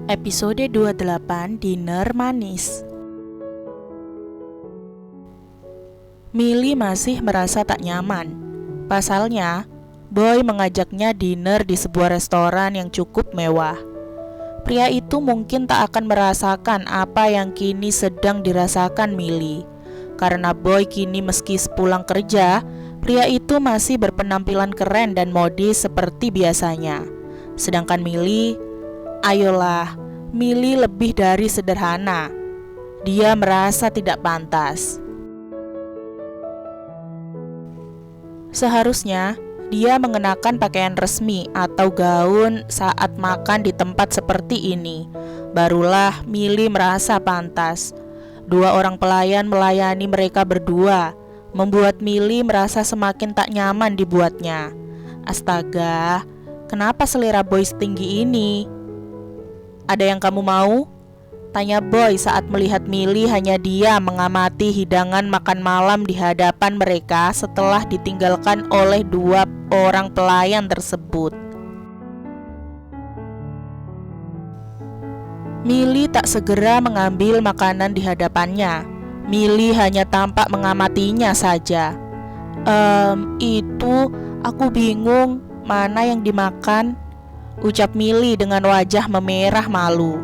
Episode 28 Dinner Manis. Milly masih merasa tak nyaman. Pasalnya, Boy mengajaknya dinner di sebuah restoran yang cukup mewah. Pria itu mungkin tak akan merasakan apa yang kini sedang dirasakan Milly. Karena Boy kini meski sepulang kerja, pria itu masih berpenampilan keren dan modis seperti biasanya. Sedangkan Milly, ayolah, Milly lebih dari sederhana. Dia merasa tidak pantas. Seharusnya dia mengenakan pakaian resmi atau gaun saat makan di tempat seperti ini. Barulah Milly merasa pantas. Dua orang pelayan melayani mereka berdua, membuat Milly merasa semakin tak nyaman dibuatnya. Astaga, kenapa selera Boy setinggi ini? Ada yang kamu mau? Tanya Boy saat melihat Milly hanya dia mengamati hidangan makan malam di hadapan mereka setelah ditinggalkan oleh dua orang pelayan tersebut. Milly tak segera mengambil makanan di hadapannya. Milly hanya tampak mengamatinya saja. Itu aku bingung mana yang dimakan, ucap Milly dengan wajah memerah malu.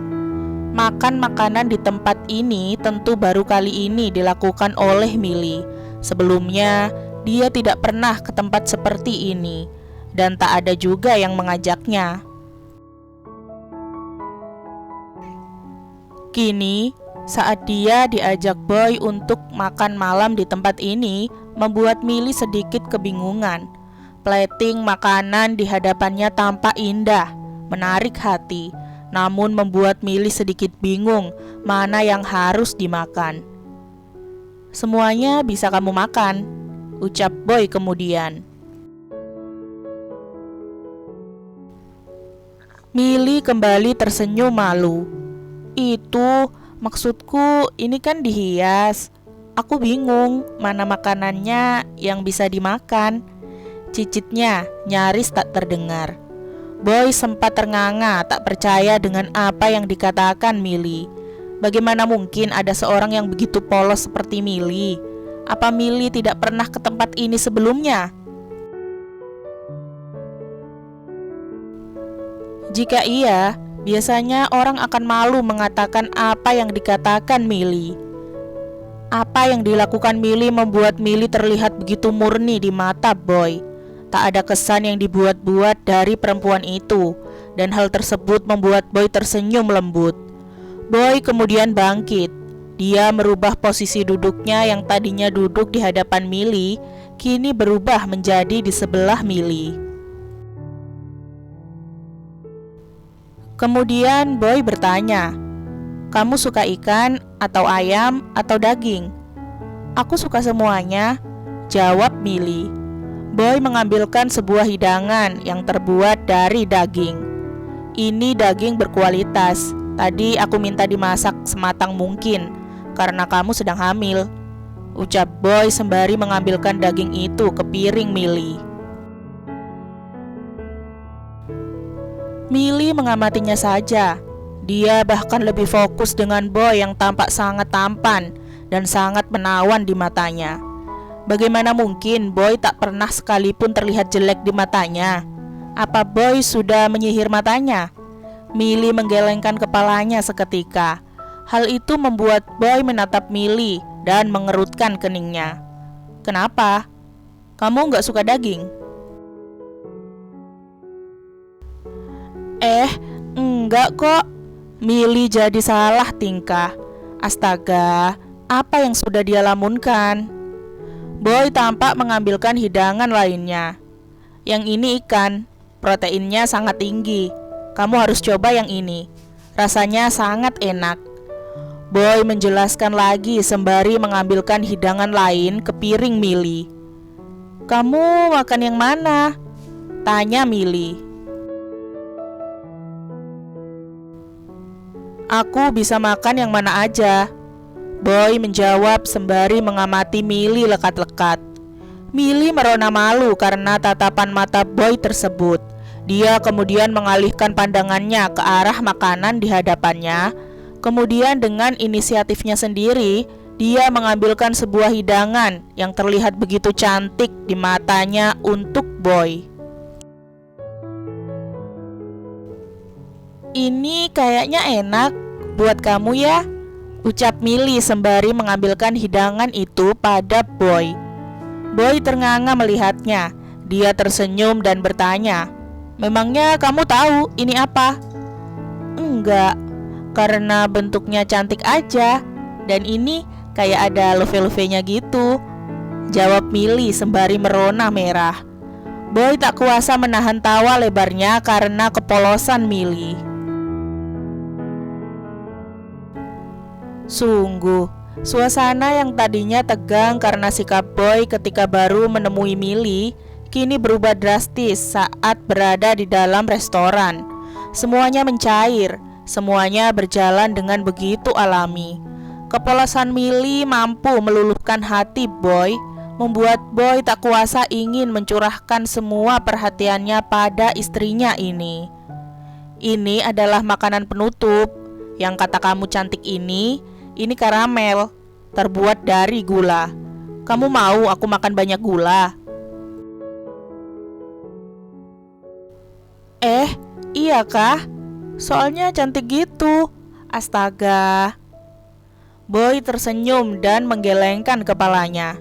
Makan makanan di tempat ini tentu baru kali ini dilakukan oleh Milly. Sebelumnya, dia tidak pernah ke tempat seperti ini, dan tak ada juga yang mengajaknya. Kini, saat dia diajak Boy untuk makan malam di tempat ini, membuat Milly sedikit kebingungan. Plating makanan di hadapannya tampak indah, menarik hati, namun membuat Milly sedikit bingung mana yang harus dimakan. Semuanya bisa kamu makan, ucap Boy kemudian. Milly kembali tersenyum malu. Itu, maksudku ini kan dihias. Aku bingung mana makanannya yang bisa dimakan. Cicitnya nyaris tak terdengar. Boy sempat ternganga tak percaya dengan apa yang dikatakan Milly. Bagaimana mungkin ada seorang yang begitu polos seperti Milly? Apa Milly tidak pernah ke tempat ini sebelumnya? Jika iya, biasanya orang akan malu mengatakan apa yang dikatakan Milly. Apa yang dilakukan Milly membuat Milly terlihat begitu murni di mata Boy. Tak ada kesan yang dibuat-buat dari perempuan itu, dan hal tersebut membuat Boy tersenyum lembut. Boy kemudian bangkit. Dia merubah posisi duduknya yang tadinya duduk di hadapan Milly, kini berubah menjadi di sebelah Milly. Kemudian Boy bertanya, "Kamu suka ikan atau ayam atau daging?" "Aku suka semuanya," jawab Milly. Boy mengambilkan sebuah hidangan yang terbuat dari daging. "Ini daging berkualitas. Tadi aku minta dimasak sematang mungkin karena kamu sedang hamil," ucap Boy sembari mengambilkan daging itu ke piring Milly. Milly mengamatinya saja. Dia bahkan lebih fokus dengan Boy yang tampak sangat tampan dan sangat menawan di matanya. Bagaimana mungkin Boy tak pernah sekalipun terlihat jelek di matanya? Apa Boy sudah menyihir matanya? Milly menggelengkan kepalanya seketika. Hal itu membuat Boy menatap Milly dan mengerutkan keningnya. "Kenapa? Kamu gak suka daging?" Enggak kok." Milly jadi salah tingkah. Astaga, apa yang sudah dia lamunkan? Boy tampak mengambilkan hidangan lainnya. "Yang ini ikan, proteinnya sangat tinggi. Kamu harus coba yang ini. Rasanya sangat enak." Boy menjelaskan lagi sembari mengambilkan hidangan lain ke piring Milly. "Kamu makan yang mana?" tanya Milly. "Aku bisa makan yang mana aja," Boy menjawab sembari mengamati Milly lekat-lekat. Milly merona malu karena tatapan mata Boy tersebut. Dia kemudian mengalihkan pandangannya ke arah makanan di hadapannya. Kemudian dengan inisiatifnya sendiri, dia mengambilkan sebuah hidangan yang terlihat begitu cantik di matanya untuk Boy. "Ini kayaknya enak buat kamu ya," ucap Millie sembari mengambilkan hidangan itu pada Boy. Boy ternganga melihatnya. Dia tersenyum dan bertanya, "Memangnya kamu tahu ini apa?" "Enggak, karena bentuknya cantik aja. Dan ini kayak ada love-love-nya gitu," jawab Millie sembari merona merah. Boy tak kuasa menahan tawa lebarnya karena kepolosan Millie. Sungguh, suasana yang tadinya tegang karena sikap Boy ketika baru menemui Millie kini berubah drastis saat berada di dalam restoran. Semuanya mencair, semuanya berjalan dengan begitu alami. Kepolosan Millie mampu meluluhkan hati Boy, membuat Boy tak kuasa ingin mencurahkan semua perhatiannya pada istrinya ini. "Ini adalah makanan penutup. Yang kata kamu cantik ini karamel, terbuat dari gula. Kamu mau aku makan banyak gula?" Iya kah? Soalnya cantik gitu. Astaga. Boy tersenyum dan menggelengkan kepalanya.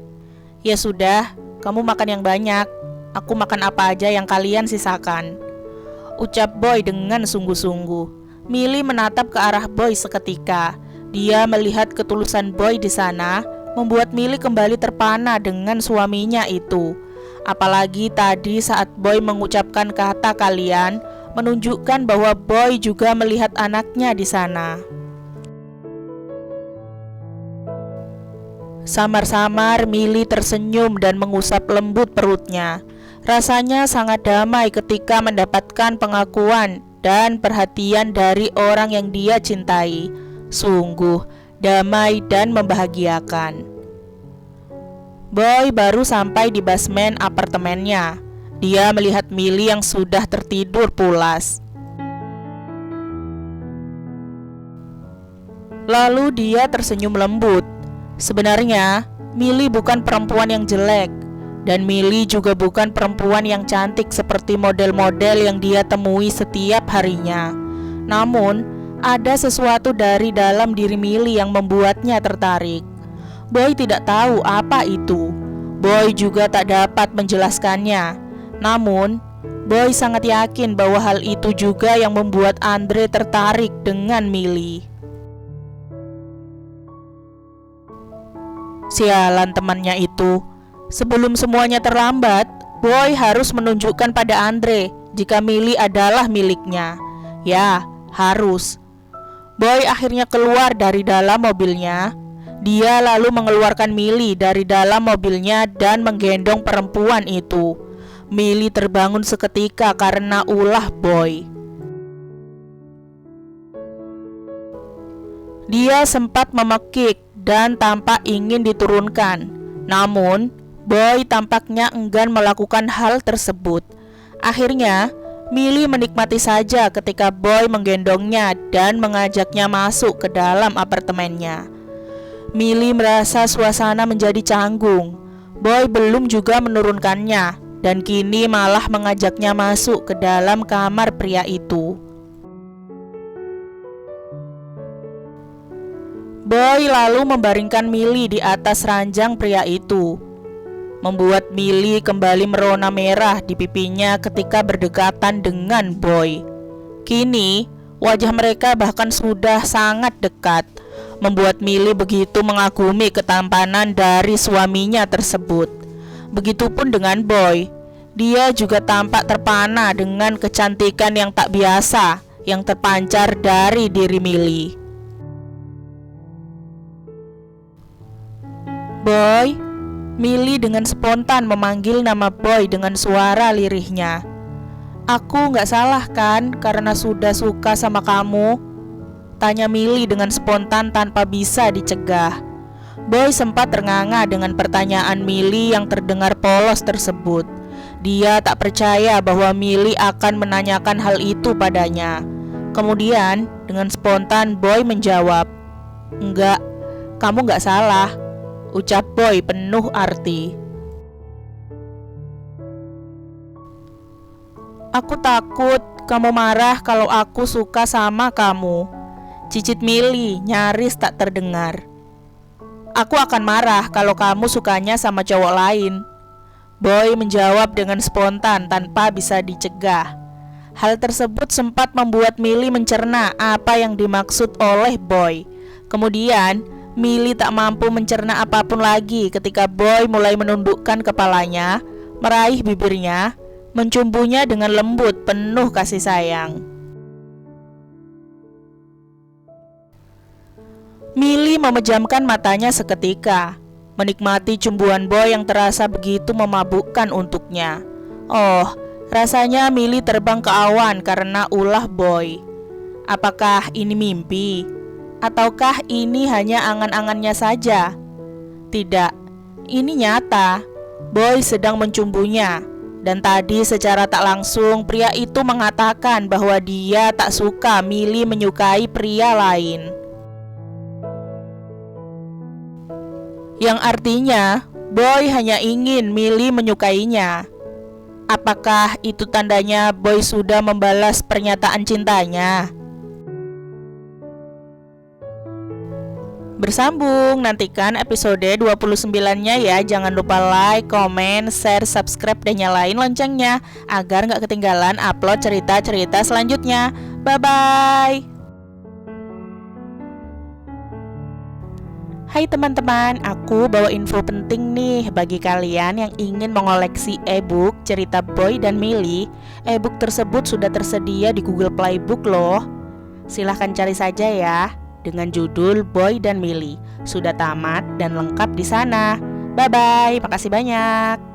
"Ya sudah, kamu makan yang banyak. Aku makan apa aja yang kalian sisakan," ucap Boy dengan sungguh-sungguh. Millie menatap ke arah Boy seketika. Dia melihat ketulusan Boy di sana, membuat Millie kembali terpana dengan suaminya itu. Apalagi tadi saat Boy mengucapkan kata kalian, menunjukkan bahwa Boy juga melihat anaknya di sana. Samar-samar Millie tersenyum dan mengusap lembut perutnya. Rasanya sangat damai ketika mendapatkan pengakuan dan perhatian dari orang yang dia cintai. Sungguh damai dan membahagiakan. Boy baru sampai di basement apartemennya. Dia melihat Millie yang sudah tertidur pulas. Lalu dia tersenyum lembut. Sebenarnya Millie bukan perempuan yang jelek, dan Millie juga bukan perempuan yang cantik seperti model-model yang dia temui setiap harinya. Namun ada sesuatu dari dalam diri Millie yang membuatnya tertarik. Boy tidak tahu apa itu. Boy juga tak dapat menjelaskannya. Namun, Boy sangat yakin bahwa hal itu juga yang membuat Andre tertarik dengan Millie. Sialan temannya itu. Sebelum semuanya terlambat, Boy harus menunjukkan pada Andre jika Millie adalah miliknya. Ya, harus. Boy akhirnya keluar dari dalam mobilnya. Dia lalu mengeluarkan Millie dari dalam mobilnya dan menggendong perempuan itu. Millie terbangun seketika karena ulah Boy. Dia sempat memekik dan tampak ingin diturunkan. Namun, Boy tampaknya enggan melakukan hal tersebut. Akhirnya, Millie menikmati saja ketika Boy menggendongnya dan mengajaknya masuk ke dalam apartemennya. Millie merasa suasana menjadi canggung. Boy belum juga menurunkannya, dan kini malah mengajaknya masuk ke dalam kamar pria itu. Boy lalu membaringkan Millie di atas ranjang pria itu, membuat Millie kembali merona merah di pipinya ketika berdekatan dengan Boy. Kini, wajah mereka bahkan sudah sangat dekat, membuat Millie begitu mengagumi ketampanan dari suaminya tersebut. Begitupun dengan Boy. Dia juga tampak terpana dengan kecantikan yang tak biasa yang terpancar dari diri Millie. "Boy," Millie dengan spontan memanggil nama Boy dengan suara lirihnya. "Aku gak salah kan karena sudah suka sama kamu?" tanya Millie dengan spontan tanpa bisa dicegah. Boy sempat ternganga dengan pertanyaan Millie yang terdengar polos tersebut. Dia tak percaya bahwa Millie akan menanyakan hal itu padanya. Kemudian dengan spontan Boy menjawab, "Enggak, kamu enggak salah," ucap Boy penuh arti. "Aku takut kamu marah kalau aku suka sama kamu," cicit Millie nyaris tak terdengar. "Aku akan marah kalau kamu sukanya sama cowok lain," Boy menjawab dengan spontan tanpa bisa dicegah. Hal tersebut sempat membuat Millie mencerna apa yang dimaksud oleh Boy. Kemudian, Millie tak mampu mencerna apapun lagi ketika Boy mulai menundukkan kepalanya, meraih bibirnya, mencumbunya dengan lembut penuh kasih sayang. Millie memejamkan matanya seketika, menikmati cumbuan Boy yang terasa begitu memabukkan untuknya. Oh, rasanya Millie terbang ke awan karena ulah Boy. Apakah ini mimpi? Ataukah ini hanya angan-angannya saja? Tidak, ini nyata. Boy sedang mencumbunya. Dan tadi secara tak langsung pria itu mengatakan bahwa dia tak suka Millie menyukai pria lain. Yang artinya, Boy hanya ingin Millie menyukainya. Apakah itu tandanya Boy sudah membalas pernyataan cintanya? Bersambung, nantikan episode 29-nya ya. Jangan lupa like, komen, share, subscribe, dan nyalain loncengnya agar gak ketinggalan upload cerita-cerita selanjutnya. Bye-bye. Hai teman-teman, aku bawa info penting nih bagi kalian yang ingin mengoleksi e-book cerita Boy dan Millie. E-book tersebut sudah tersedia di Google Play Book loh. Silahkan cari saja ya, dengan judul Boy dan Millie. Sudah tamat dan lengkap di sana. Bye-bye, makasih banyak.